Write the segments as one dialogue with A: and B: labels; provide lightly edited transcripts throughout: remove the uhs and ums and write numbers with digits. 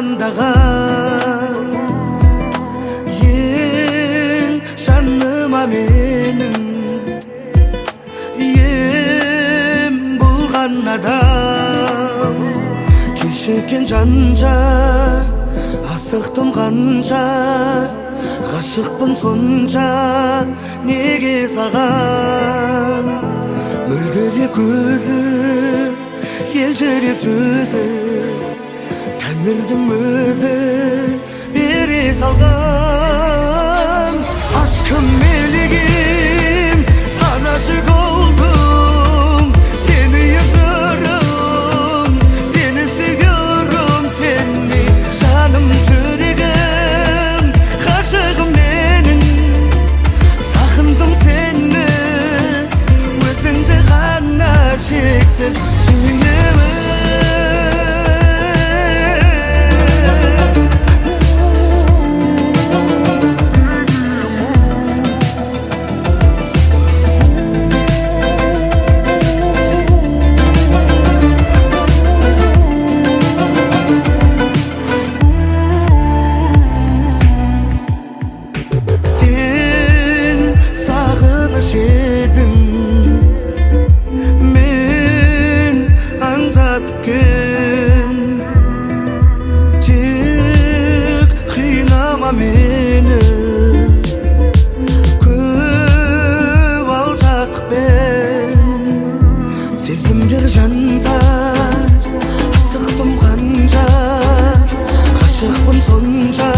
A: армандаған ең жаныма менің ем болған адам кешеккен жанша асықтым қанша ғашықпын сонша неге саған мөлдіреп көзі елжіреп сөзі тәңірдің өзі бере салған aşkım meleğim sana aşık oldum seni yaşıyorum seni seviyorum seni canım yüreğim aşığım benim sakındım seni özünde gana şeksiz suyumu meni көп алжақтықпен сезімдер жанса асықтым қанша ғашықпын сонша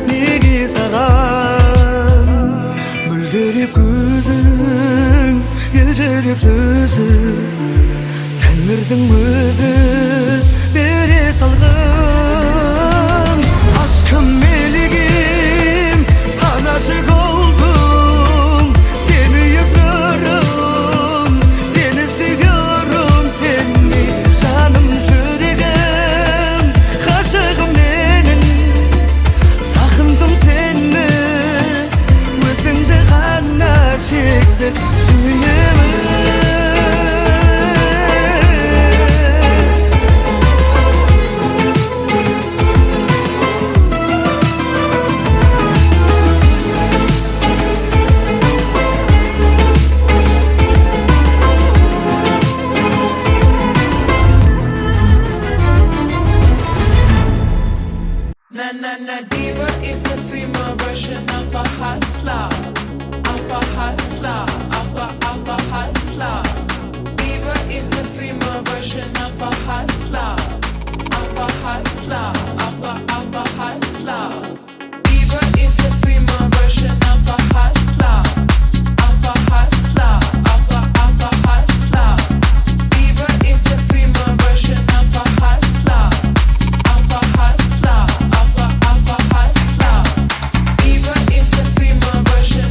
A: неге саған мөлдіреп көзің елжіреп сөзі тәңірдің өзі бере салған aşkım meleğim sana aşık oldum seni yaşıyorum seni seviyorum seni canım yüreğim aşığım benim sakındım seni özünde gana şeksiz suyumu
B: Na diva is a female version of a hustler, of a hustler, of a hustler. Diva is a female version of a hustler, of a hustler, of a hustler. Diva is a female version of a hustler, of a hustler, of a hustler. Diva is a female version of a hustler, of a hustler. Diva is a female version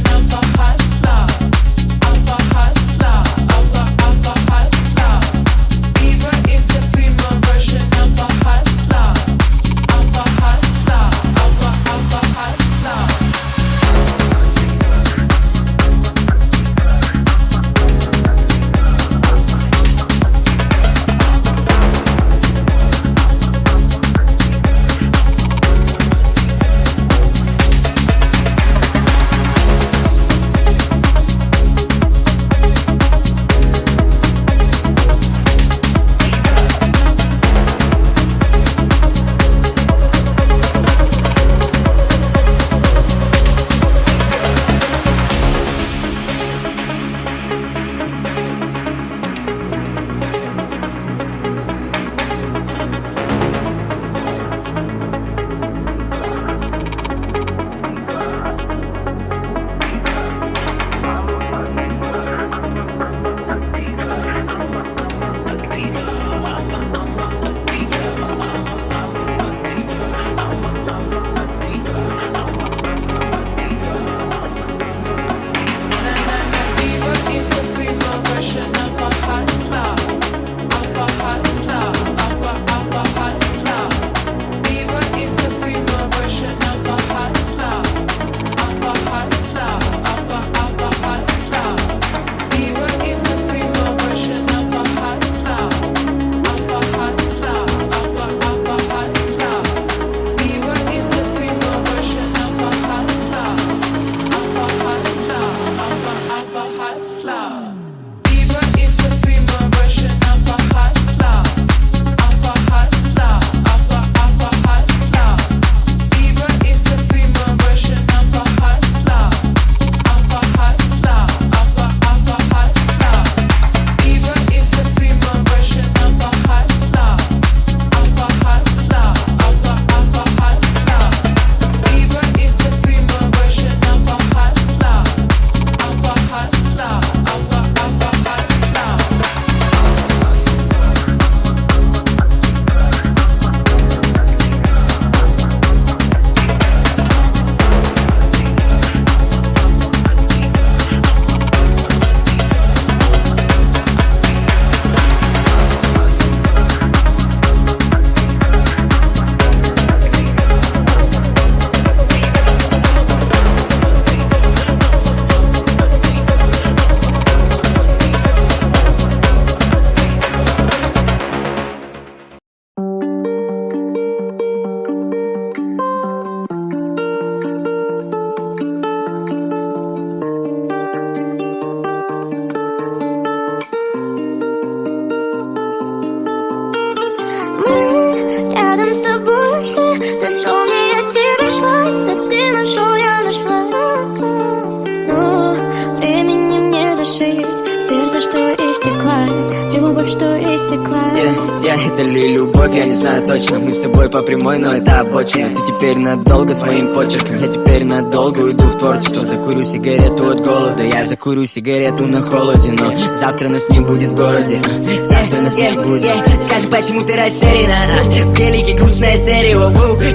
C: я, это ли любовь, я не знаю точно. Мы с тобой по прямой, но это обочина. Ты теперь надолго с моим почерком, я теперь надолго уйду в творчество. Закурю сигарету от голода, я закурю сигарету на холоде. Но завтра нас не будет в городе, завтра нас не будет.
D: Скажи, почему ты растеряна? В телеке грустная серия,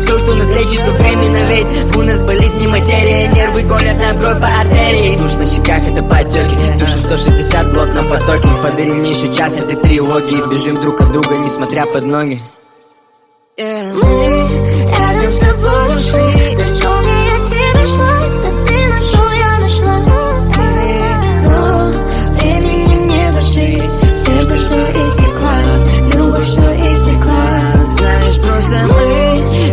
D: все, что нас лечит, все временно, ведь у нас болит не материя. Нервы гонят нам кровь по артерии.
C: Душ на щеках, это потеки, душу 160 блок на потоке. Подари мне еще час этой тревоги, бежим друг от друга, несмотря под ноги.
E: Мы рядом с тобой ушли, ты шел, я тебя шла, да ты нашел, я нашла. Но времени не зашить, сердце, что истекла, любовь, что истекла.
D: Знаешь, просто мы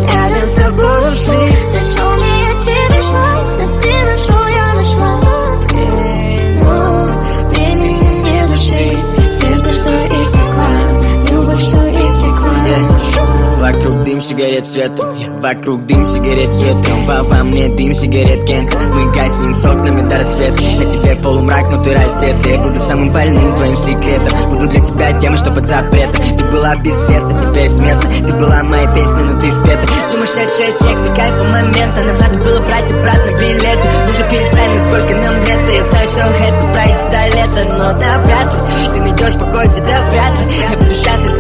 E: Рядом с тобой ушли, ты шел, я тебя шла, да ты нашел, я нашла. Но времени не зашить, сердце, что истекла, любовь, что истекла.
C: Вокруг дым сигарет светом, вокруг дым сигарет ветром. Во мне дым сигарет Кента. Мы гаснем с окнами до рассвета. На тебе полумрак, но ты раздета. Я буду самым больным твоим секретом. Буду для тебя тем, что под запретом. Ты была без сердца, теперь смертна. Ты была моей песней, но ты света.
D: Сумасшедшая секта, кайфа момента. Нам надо было брать обратно билеты. Нужно перестать, насколько нам лет. Я знаю, все это пройдет до лета, но навряд ли ты найдешь покой где-то вряд ли. Я буду счастлив с